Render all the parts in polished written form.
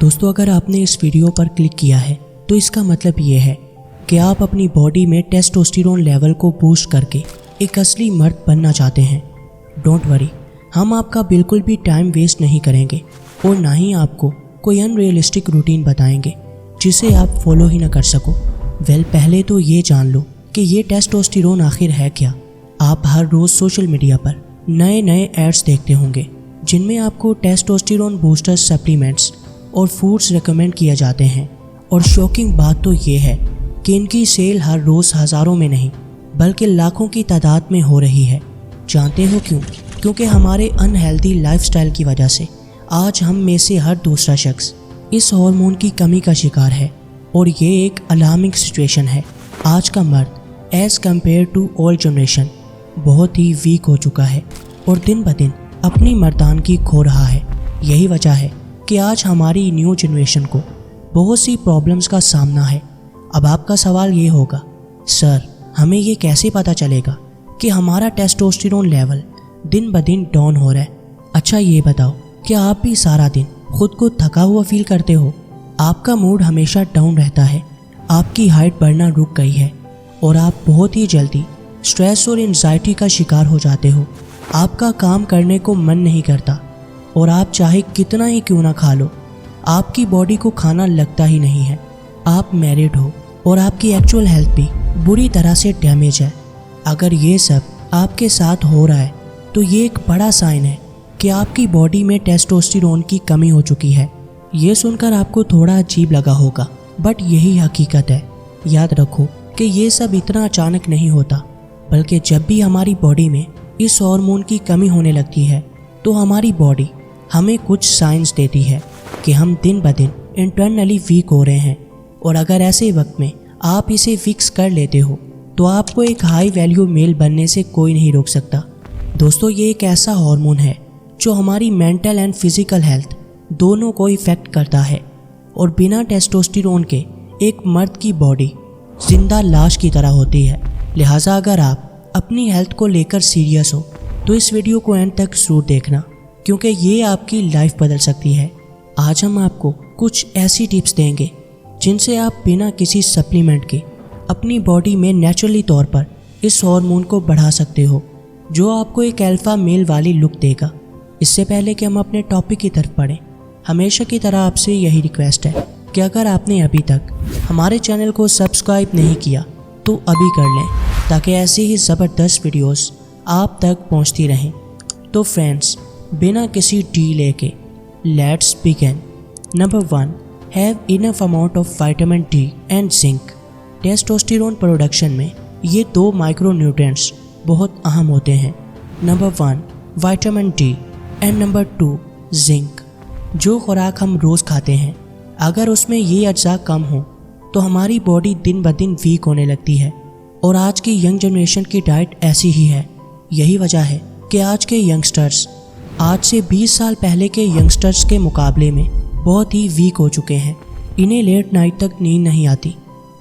दोस्तों अगर आपने इस वीडियो पर क्लिक किया है तो इसका मतलब ये है कि आप अपनी बॉडी में टेस्टोस्टेरोन लेवल को बूस्ट करके एक असली मर्द बनना चाहते हैं। डोंट वरी, हम आपका बिल्कुल भी टाइम वेस्ट नहीं करेंगे और ना ही आपको कोई अनरियलिस्टिक रूटीन बताएंगे जिसे आप फॉलो ही ना कर सको। पहले तो ये जान लो कि ये टेस्टोस्टेरोन आखिर है क्या। आप हर रोज़ सोशल मीडिया पर नए एड्स देखते होंगे जिनमें आपको टेस्टोस्टेरोन बूस्टर सप्लीमेंट्स और फूड्स रेकमेंड किए जाते हैं। और शॉकिंग बात तो ये है कि इनकी सेल हर रोज़ हज़ारों में नहीं बल्कि लाखों की तादाद में हो रही है। जानते हो क्यों? क्योंकि हमारे अनहेल्दी लाइफस्टाइल की वजह से आज हम में से हर दूसरा शख्स इस हार्मोन की कमी का शिकार है और ये एक अलार्मिंग सिचुएशन है। आज का मर्द as compare to old generation बहुत ही वीक हो चुका है और दिन ब दिन अपनी मर्दानगी खो रहा है। यही वजह है कि आज हमारी न्यू जनरेशन को बहुत सी प्रॉब्लम्स का सामना है। अब आपका सवाल ये होगा, सर हमें ये कैसे पता चलेगा कि हमारा टेस्टोस्टेरोन लेवल दिन ब दिन डाउन हो रहा है? अच्छा ये बताओ, क्या आप भी सारा दिन खुद को थका हुआ फील करते हो? आपका मूड हमेशा डाउन रहता है, आपकी हाइट बढ़ना रुक गई है और आप बहुत ही जल्दी स्ट्रेस और एंजाइटी का शिकार हो जाते हो। आपका काम करने को मन नहीं करता और आप चाहे कितना ही क्यों ना खा लो, आपकी बॉडी को खाना लगता ही नहीं है। आप मैरिड हो और आपकी एक्चुअल हेल्थ भी बुरी तरह से डैमेज है। अगर ये सब आपके साथ हो रहा है तो ये एक बड़ा साइन है कि आपकी बॉडी में टेस्टोस्टेरोन की कमी हो चुकी है। ये सुनकर आपको थोड़ा अजीब लगा होगा, बट यही हकीकत है। याद रखो कि ये सब इतना अचानक नहीं होता, बल्कि जब भी हमारी बॉडी में इस हार्मोन की कमी होने लगती है तो हमारी बॉडी हमें कुछ साइंस देती है कि हम दिन ब दिन इंटरनली वीक हो रहे हैं। और अगर ऐसे वक्त में आप इसे फिक्स कर लेते हो तो आपको एक हाई वैल्यू मेल बनने से कोई नहीं रोक सकता। दोस्तों ये एक ऐसा हार्मोन है जो हमारी मेंटल एंड फिजिकल हेल्थ दोनों को इफ़ेक्ट करता है और बिना टेस्टोस्टेरोन के एक मर्द की बॉडी जिंदा लाश की तरह होती है। लिहाजा अगर आप अपनी हेल्थ को लेकर सीरियस हो तो इस वीडियो को एंड तक जरूर देखना, क्योंकि ये आपकी लाइफ बदल सकती है। आज हम आपको कुछ ऐसी टिप्स देंगे जिनसे आप बिना किसी सप्लीमेंट के अपनी बॉडी में नेचुरली तौर पर इस हार्मोन को बढ़ा सकते हो, जो आपको एक अल्फा मेल वाली लुक देगा। इससे पहले कि हम अपने टॉपिक की तरफ बढ़ें, हमेशा की तरह आपसे यही रिक्वेस्ट है कि अगर आपने अभी तक हमारे चैनल को सब्सक्राइब नहीं किया तो अभी कर लें, ताकि ऐसी ही ज़बरदस्त वीडियोस आप तक पहुंचती रहें। तो फ्रेंड्स, बिना किसी डिले के let's begin. Number 1, have enough amount of vitamin D and zinc. Testosterone production में ये 2 माइक्रोन्यूट्रिएंट्स बहुत अहम होते हैं। Number 1 vitamin D and number 2 zinc. जो खुराक हम रोज़ खाते हैं, अगर उसमें ये अज्जा कम हो तो हमारी बॉडी दिन ब दिन वीक होने लगती है। और आज की यंग जनरेशन की डाइट ऐसी ही है। यही वजह है कि आज के यंगस्टर्स आज से 20 साल पहले के यंगस्टर्स के मुकाबले में बहुत ही वीक हो चुके हैं। इन्हें लेट नाइट तक नींद नहीं आती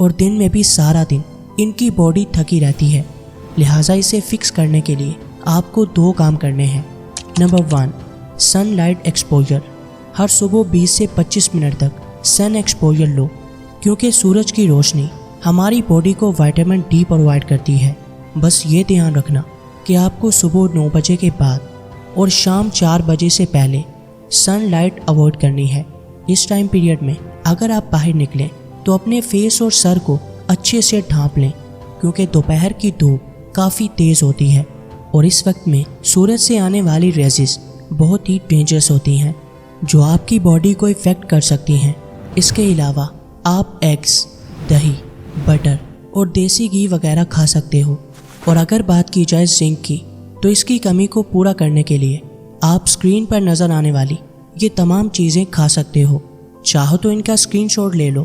और दिन में भी सारा दिन इनकी बॉडी थकी रहती है। लिहाजा इसे फिक्स करने के लिए आपको 2 काम करने हैं। Number 1, sunlight exposure. हर सुबह 20 से 25 मिनट तक सन एक्सपोजर लो, क्योंकि सूरज की रोशनी हमारी बॉडी को विटामिन डी प्रोवाइड करती है। बस ये ध्यान रखना कि आपको सुबह 9 बजे के बाद और शाम 4 बजे से पहले सनलाइट अवॉइड करनी है। इस टाइम पीरियड में अगर आप बाहर निकलें तो अपने फेस और सर को अच्छे से ढांप लें, क्योंकि दोपहर की धूप काफ़ी तेज़ होती है और इस वक्त में सूरज से आने वाली रेजेस बहुत ही डेंजरस होती हैं, जो आपकी बॉडी को इफ़ेक्ट कर सकती हैं। इसके अलावा आप एग्स, दही, बटर और देसी घी वगैरह खा सकते हो। और अगर बात की जाए जिंक की, तो इसकी कमी को पूरा करने के लिए आप स्क्रीन पर नज़र आने वाली ये तमाम चीज़ें खा सकते हो। चाहो तो इनका स्क्रीनशॉट ले लो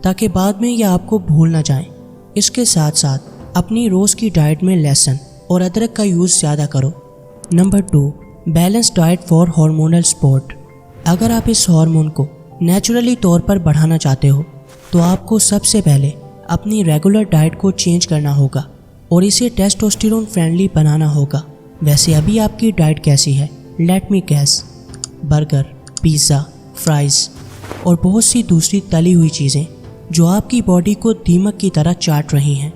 ताकि बाद में ये आपको भूल ना जाएं। इसके साथ साथ अपनी रोज़ की डाइट में लहसुन और अदरक का यूज़ ज़्यादा करो। Number 2, balance diet for hormonal support. अगर आप इस हार्मोन को नेचुरली तौर पर बढ़ाना चाहते हो तो आपको सबसे पहले अपनी रेगुलर डाइट को चेंज करना होगा और इसे टेस्टोस्टेरोन फ्रेंडली बनाना होगा। वैसे अभी आपकी डाइट कैसी है? Let me guess. Burger, pizza, fries और बहुत सी दूसरी तली हुई चीज़ें जो आपकी बॉडी को दीमक की तरह चाट रही हैं।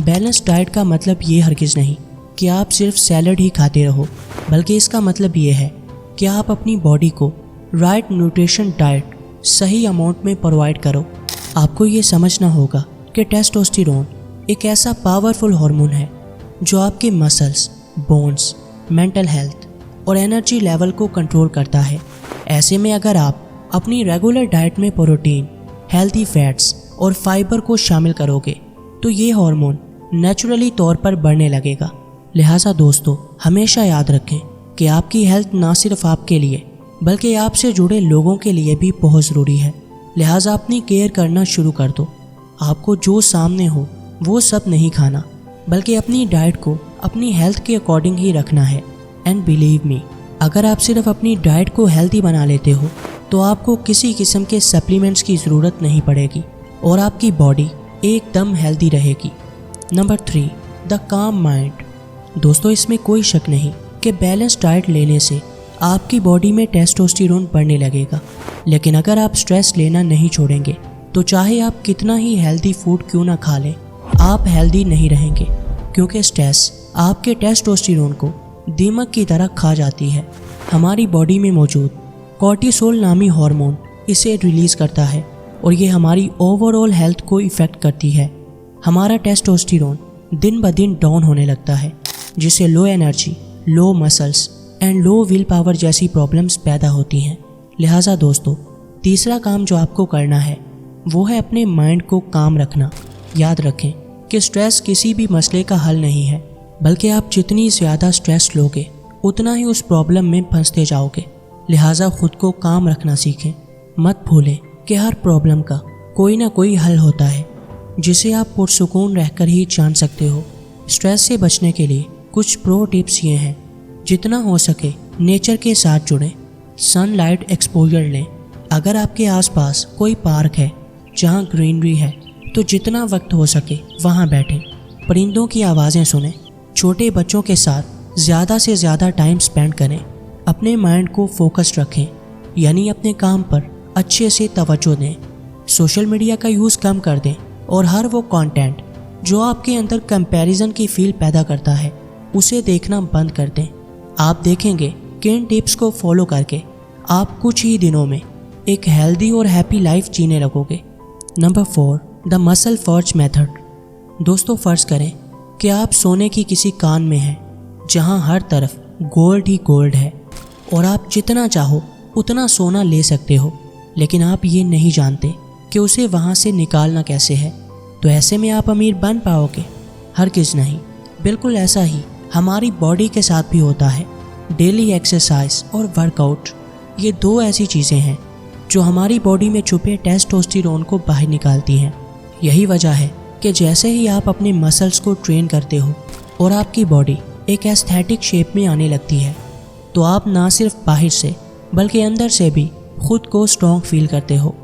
बैलेंस डाइट का मतलब ये हरगिज़ नहीं कि आप सिर्फ सैलड ही खाते रहो, बल्कि इसका मतलब ये है कि आप अपनी बॉडी को राइट न्यूट्रिशन डाइट सही अमाउंट में प्रोवाइड करो। आपको ये समझना होगा कि टेस्टोस्टेरोन एक ऐसा पावरफुल हार्मोन है जो आपके मसल्स, बोन्स, मेंटल हेल्थ और एनर्जी लेवल को कंट्रोल करता है। ऐसे में अगर आप अपनी रेगुलर डाइट में प्रोटीन, हेल्दी फैट्स और फाइबर को शामिल करोगे तो ये हार्मोन नेचुरली तौर पर बढ़ने लगेगा। लिहाजा दोस्तों, हमेशा याद रखें कि आपकी हेल्थ ना सिर्फ आपके लिए बल्कि आपसे जुड़े लोगों के लिए भी बहुत ज़रूरी है। लिहाजा अपनी केयर करना शुरू कर दो। आपको जो सामने हो वो सब नहीं खाना, बल्कि अपनी डाइट को अपनी हेल्थ के अकॉर्डिंग ही रखना है। एंड बिलीव मी, अगर आप सिर्फ अपनी डाइट को हेल्दी बना लेते हो तो आपको किसी किस्म के सप्लीमेंट्स की ज़रूरत नहीं पड़ेगी और आपकी बॉडी एकदम हेल्दी रहेगी। नंबर 3, द काम माइंड। दोस्तों, इसमें कोई शक नहीं कि बैलेंस डाइट लेने से आपकी बॉडी में टेस्टोस्टेरोन बढ़ने लगेगा, लेकिन अगर आप स्ट्रेस लेना नहीं छोड़ेंगे तो चाहे आप कितना ही हेल्दी फूड क्यों ना खा लें, आप हेल्दी नहीं रहेंगे, क्योंकि स्ट्रेस आपके टेस्टोस्टेरोन को दीमक की तरह खा जाती है। हमारी बॉडी में मौजूद कॉर्टिसोल नामी हार्मोन इसे रिलीज़ करता है और ये हमारी ओवरऑल हेल्थ को इफ़ेक्ट करती है। हमारा टेस्टोस्टेरोन दिन ब दिन डाउन होने लगता है, जिससे low energy, low muscles and low will power जैसी प्रॉब्लम्स पैदा होती हैं। लिहाजा दोस्तों, तीसरा काम जो आपको करना है वो है अपने माइंड को काम रखना। याद रखें कि स्ट्रेस किसी भी मसले का हल नहीं है, बल्कि आप जितनी ज़्यादा स्ट्रेस लोगे उतना ही उस प्रॉब्लम में फंसते जाओगे। लिहाजा खुद को काम रखना सीखें। मत भूलें कि हर प्रॉब्लम का कोई ना कोई हल होता है जिसे आप पुरसुकून रहकर ही जान सकते हो। स्ट्रेस से बचने के लिए कुछ प्रो टिप्स ये हैं। जितना हो सके नेचर के साथ जुड़ें, सनलाइट एक्सपोजर लें। अगर आपके आसपास कोई पार्क है जहाँ ग्रीनरी है तो जितना वक्त हो सके वहाँ बैठें, परिंदों की आवाज़ें सुनें, छोटे बच्चों के साथ ज़्यादा से ज़्यादा टाइम स्पेंड करें। अपने माइंड को फोकस्ड रखें, यानी अपने काम पर अच्छे से तवज्जो दें। सोशल मीडिया का यूज़ कम कर दें और हर वो कंटेंट जो आपके अंदर कंपैरिजन की फील पैदा करता है उसे देखना बंद कर दें। आप देखेंगे कि इन टिप्स को फॉलो करके आप कुछ ही दिनों में एक हेल्दी और हैप्पी लाइफ जीने लगोगे। नंबर 4, द मसल फर्ज मेथड। दोस्तों, फ़र्ज़ करें कि आप सोने की किसी कान में हैं जहां हर तरफ गोल्ड ही गोल्ड है और आप जितना चाहो उतना सोना ले सकते हो, लेकिन आप ये नहीं जानते कि उसे वहां से निकालना कैसे है। तो ऐसे में आप अमीर बन पाओगे? हरगिज़ नहीं। बिल्कुल ऐसा ही हमारी बॉडी के साथ भी होता है। डेली एक्सरसाइज और वर्कआउट, ये दो ऐसी चीज़ें हैं जो हमारी बॉडी में छुपे टेस्टोस्टेरोन को बाहर निकालती हैं। यही वजह है कि जैसे ही आप अपने मसल्स को ट्रेन करते हो और आपकी बॉडी एक एस्थेटिक शेप में आने लगती है, तो आप ना सिर्फ बाहर से बल्कि अंदर से भी खुद को स्ट्रॉन्ग फील करते हो।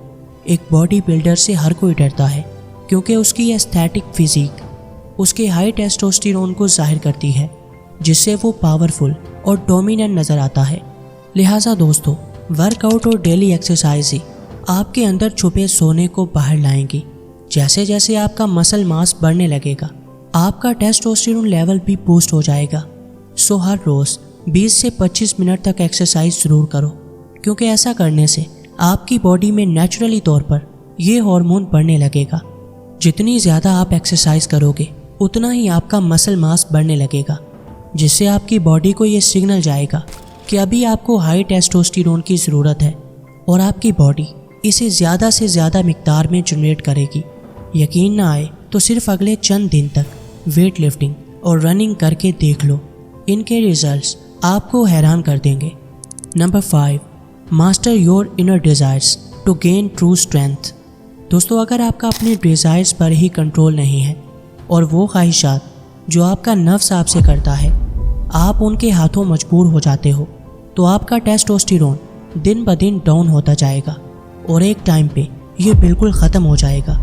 एक बॉडी बिल्डर से हर कोई डरता है क्योंकि उसकी एस्थेटिक फिजिक उसके हाई टेस्टोस्टेरोन को जाहिर करती है, जिससे वो पावरफुल और डोमिनेंट नज़र आता है। लिहाजा दोस्तों, वर्कआउट और डेली एक्सरसाइज ही आपके अंदर छुपे सोने को बाहर लाएंगी। जैसे जैसे आपका मसल मास बढ़ने लगेगा, आपका टेस्टोस्टेरोन लेवल भी बूस्ट हो जाएगा। सो हर रोज़ 20 से 25 मिनट तक एक्सरसाइज ज़रूर करो, क्योंकि ऐसा करने से आपकी बॉडी में नेचुरली तौर पर ये हार्मोन बढ़ने लगेगा। जितनी ज़्यादा आप एक्सरसाइज करोगे उतना ही आपका मसल मास बढ़ने लगेगा, जिससे आपकी बॉडी को ये सिग्नल जाएगा कि अभी आपको हाई टेस्टोस्टेरोन की ज़रूरत है और आपकी बॉडी इसे ज़्यादा से ज़्यादा मिकदार में जनरेट करेगी। यकीन ना आए तो सिर्फ अगले चंद दिन तक वेट लिफ्टिंग और रनिंग करके देख लो, इनके रिजल्ट्स आपको हैरान कर देंगे। Number 5, master your inner desires to gain true strength. दोस्तों, अगर आपका अपने डिज़ायर्स पर ही कंट्रोल नहीं है और वो ख्वाहिशात जो आपका नफ्स आपसे करता है आप उनके हाथों मजबूर हो जाते हो, तो आपका टेस्टोस्टेरोन दिन ब दिन डाउन होता जाएगा और एक टाइम पे ये बिल्कुल ख़त्म हो जाएगा।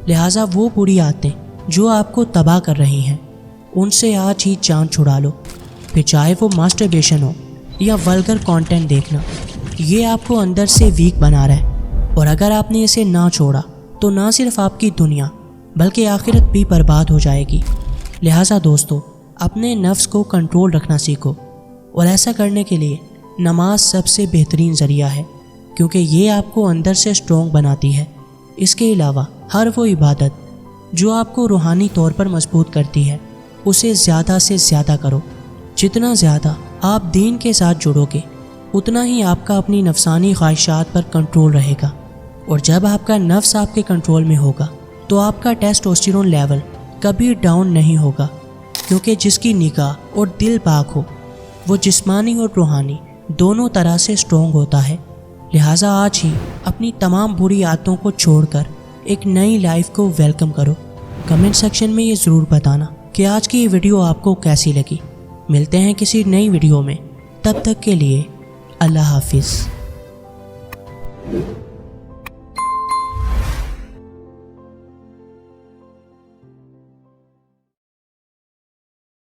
लिहाजा वो बुरी आदतें जो आपको तबाह कर रही हैं उनसे आज ही जान छुड़ा लो। फिर चाहे वो मास्टरबेशन हो या वल्गर कंटेंट देखना, ये आपको अंदर से वीक बना रहा है। اور اگر آپ نے اسے نہ چھوڑا تو نہ صرف آپ کی دنیا بلکہ آخرت بھی برباد ہو جائے گی۔ لہٰذا دوستو، اپنے نفس کو کنٹرول رکھنا سیکھو، اور ایسا کرنے کے لیے نماز سب سے بہترین ذریعہ ہے، کیونکہ یہ آپ کو اندر سے اسٹرانگ بناتی ہے۔ اس کے علاوہ ہر وہ عبادت جو آپ کو روحانی طور پر مضبوط کرتی ہے، اسے زیادہ سے زیادہ کرو۔ جتنا زیادہ آپ دین کے ساتھ جڑو گے، اتنا ہی آپ کا اپنی نفسانی خواہشات پر کنٹرول رہے گا، اور جب آپ کا نفس آپ کے کنٹرول میں ہوگا تو آپ کا ٹیسٹوسٹیرون لیول کبھی ڈاؤن نہیں ہوگا، کیونکہ جس کی نگاہ اور دل پاک ہو وہ جسمانی اور روحانی دونوں طرح سے اسٹرانگ ہوتا ہے۔ لہٰذا آج ہی اپنی تمام بری عادتوں کو چھوڑ کر ایک نئی لائف کو ویلکم کرو۔ کمنٹ سیکشن میں یہ ضرور بتانا کہ آج کی یہ ویڈیو آپ کو کیسی لگی۔ ملتے ہیں کسی نئی ویڈیو میں، تب تک کے لیے اللہ حافظ۔